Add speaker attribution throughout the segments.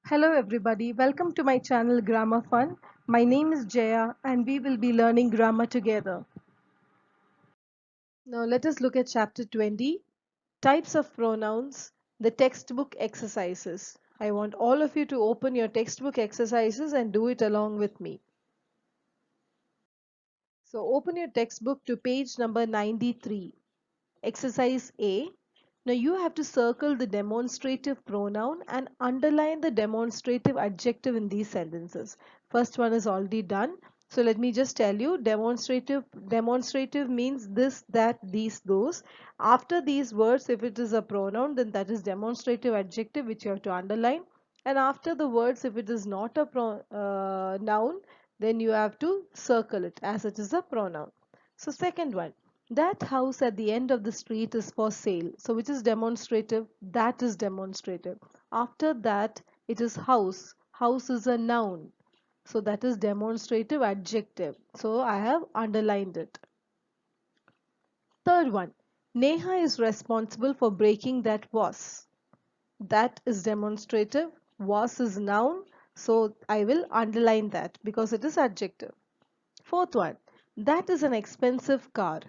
Speaker 1: Hello everybody, welcome to my channel Grammar Fun. My name is Jaya and we will be learning grammar together. Now let us look at chapter 20, Types of Pronouns, the textbook exercises. I want all of you to open your textbook exercises and do it along with me. So open your textbook to page number 93. Exercise A. Now you have to circle the demonstrative pronoun and underline the demonstrative adjective in these sentences. First one is already done. So let me just tell you, demonstrative means this, that, these, those. After these words, if it is a pronoun, then that is demonstrative adjective which you have to underline. And after the words, if it is not a noun, then you have to circle it as it is a pronoun. So second one, that house at the end of the street is for sale. So which is demonstrative? That is demonstrative. After that, it is house. House is a noun. So that is demonstrative adjective. So I have underlined it. Third one, Neha is responsible for breaking that vase. That is demonstrative. Was is noun. So I will underline that because it is adjective. Fourth one, that is an expensive car.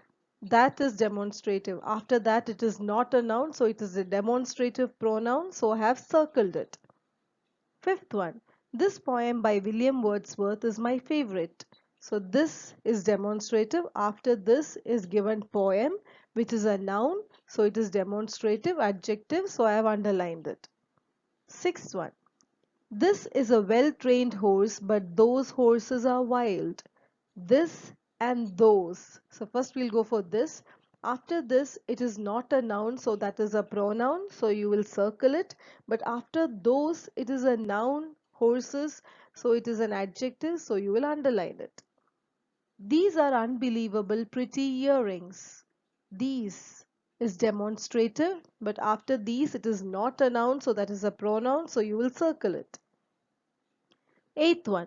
Speaker 1: That is demonstrative. After that, it is not a noun, so it is a demonstrative pronoun, so I have circled it. Fifth one, this poem by William Wordsworth is my favorite. So this is demonstrative. After this is given poem, which is a noun, so it is demonstrative adjective, so I have underlined it. Sixth one, this is a well-trained horse, but those horses are wild. This and those. So first we'll go for this. After this, it is not a noun, so that is a pronoun, so you will circle it. But after those, it is a noun, horses, so it is an adjective, so you will underline it. These are unbelievable pretty earrings. These is demonstrative, but after these, it is not a noun, so that is a pronoun, so you will circle it. Eighth one.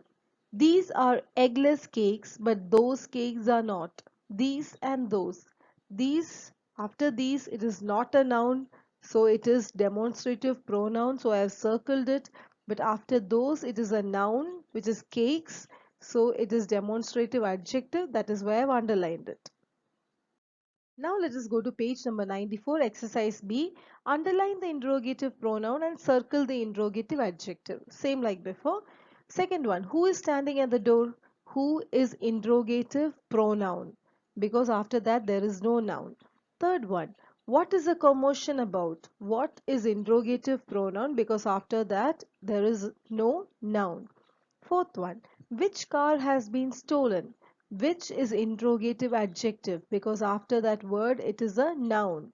Speaker 1: These are eggless cakes, but those cakes are not. These and those. These, after these, it is not a noun, so it is demonstrative pronoun, so I have circled it. But after those, it is a noun, which is cakes, so it is demonstrative adjective, that is why I have underlined it. Now let us go to page number 94, exercise B. Underline the interrogative pronoun and circle the interrogative adjective. Same like before. Second one, who is standing at the door? Who is interrogative pronoun? Because after that there is no noun. Third one, what is a commotion about? What is interrogative pronoun? Because after that there is no noun. Fourth one, which car has been stolen? Which is interrogative adjective because after that word it is a noun.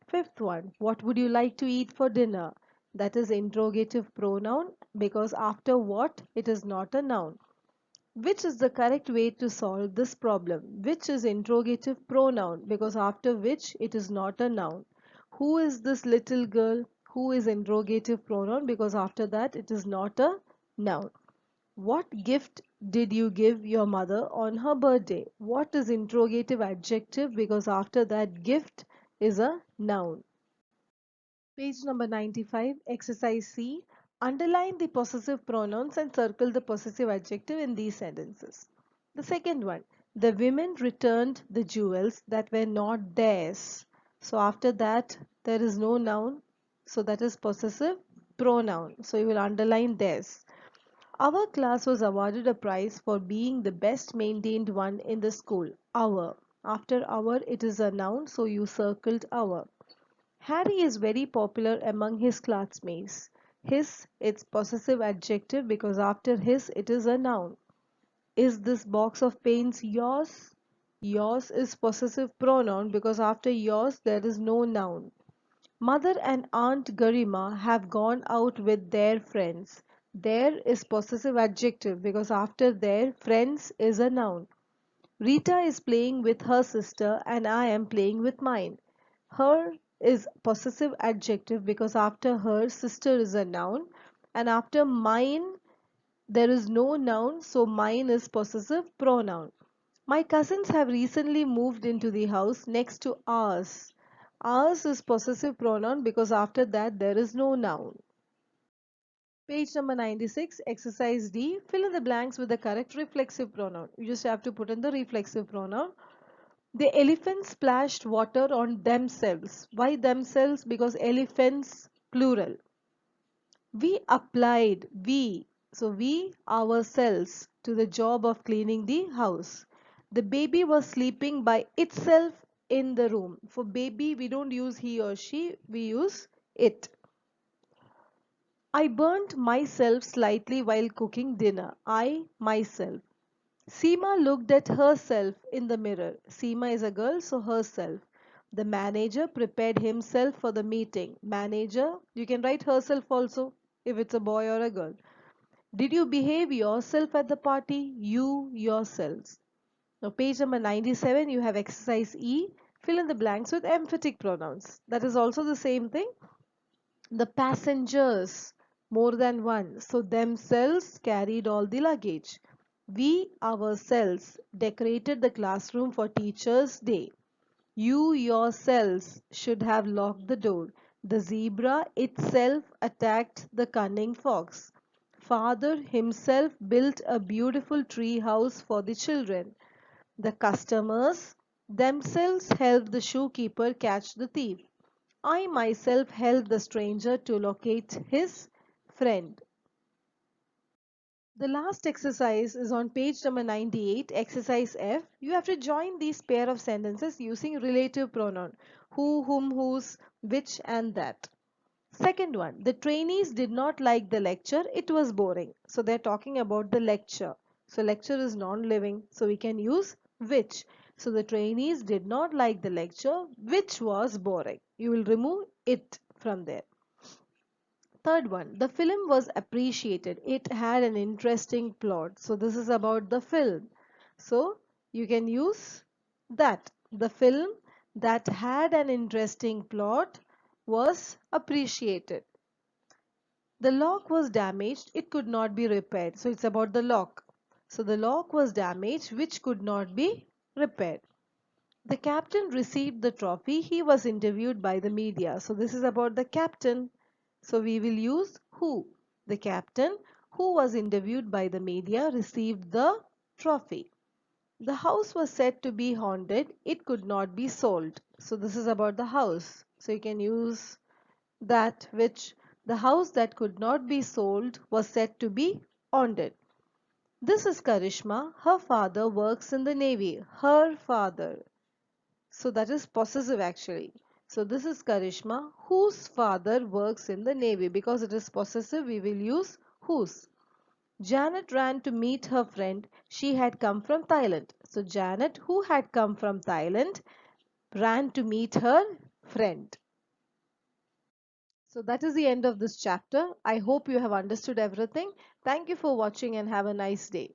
Speaker 1: Fifth one, what would you like to eat for dinner? That is interrogative pronoun because after what it is not a noun. Which is the correct way to solve this problem? Which is interrogative pronoun because after which it is not a noun. Who is this little girl? Who is interrogative pronoun because after that it is not a noun. What gift did you give your mother on her birthday? What is interrogative adjective because after that gift is a noun. Page number 95, exercise C. Underline the possessive pronouns and circle the possessive adjective in these sentences. The second one, the women returned the jewels that were not theirs. So after that there is no noun, so that is possessive pronoun. So you will underline theirs. Our class was awarded a prize for being the best maintained one in the school. Our. After our, it is a noun, so you circled our. Harry is very popular among his classmates. His, it's possessive adjective because after his, it is a noun. Is this box of paints yours? Yours is possessive pronoun because after yours, there is no noun. Mother and Aunt Garima have gone out with their friends. Their is possessive adjective because after their, friends is a noun. Rita is playing with her sister and I am playing with mine. Her is possessive adjective because after her, sister is a noun. And after mine, there is no noun, so mine is possessive pronoun. My cousins have recently moved into the house next to ours. Ours is possessive pronoun because after that there is no noun. Page number 96, exercise D. Fill in the blanks with the correct reflexive pronoun. You just have to put in the reflexive pronoun. The elephants splashed water on themselves. Why themselves? Because elephants, plural. We applied, so we ourselves, to the job of cleaning the house. The baby was sleeping by itself in the room. For baby, we don't use he or she, we use it. I burnt myself slightly while cooking dinner. I, myself. Seema looked at herself in the mirror. Seema is a girl, so herself. The manager prepared himself for the meeting. Manager, you can write herself also if it's a boy or a girl. Did you behave yourself at the party? You, yourselves. Now, page number 97, you have exercise E. Fill in the blanks with emphatic pronouns. That is also the same thing. The passengers, more than one, so themselves carried all the luggage. We ourselves decorated the classroom for Teachers' Day. You yourselves should have locked the door. The zebra itself attacked the cunning fox. Father himself built a beautiful tree house for the children. The customers themselves helped the shoekeeper catch the thief. I myself helped the stranger to locate his friend. The last exercise is on page number 98, exercise F. You have to join these pair of sentences using relative pronoun. Who, whom, whose, which and that. Second one, the trainees did not like the lecture. It was boring. So they're talking about the lecture. So lecture is non-living. So we can use which. So the trainees did not like the lecture, which was boring. You will remove it from there. Third one, the film was appreciated. It had an interesting plot. So this is about the film. So you can use that. The film that had an interesting plot was appreciated. The lock was damaged. It could not be repaired. So it's about the lock. So the lock was damaged, which could not be repaired. The captain received the trophy. He was interviewed by the media. So this is about the captain. So we will use who. The captain who was interviewed by the media received the trophy. The house was said to be haunted. It could not be sold. So this is about the house. So you can use that which the house that could not be sold was said to be haunted. This is Karishma. Her father works in the navy. Her father. So that is possessive actually. So this is Karishma whose father works in the navy. Because it is possessive, we will use whose. Janet ran to meet her friend. She had come from Thailand. So Janet, who had come from Thailand, ran to meet her friend. So that is the end of this chapter. I hope you have understood everything. Thank you for watching and have a nice day.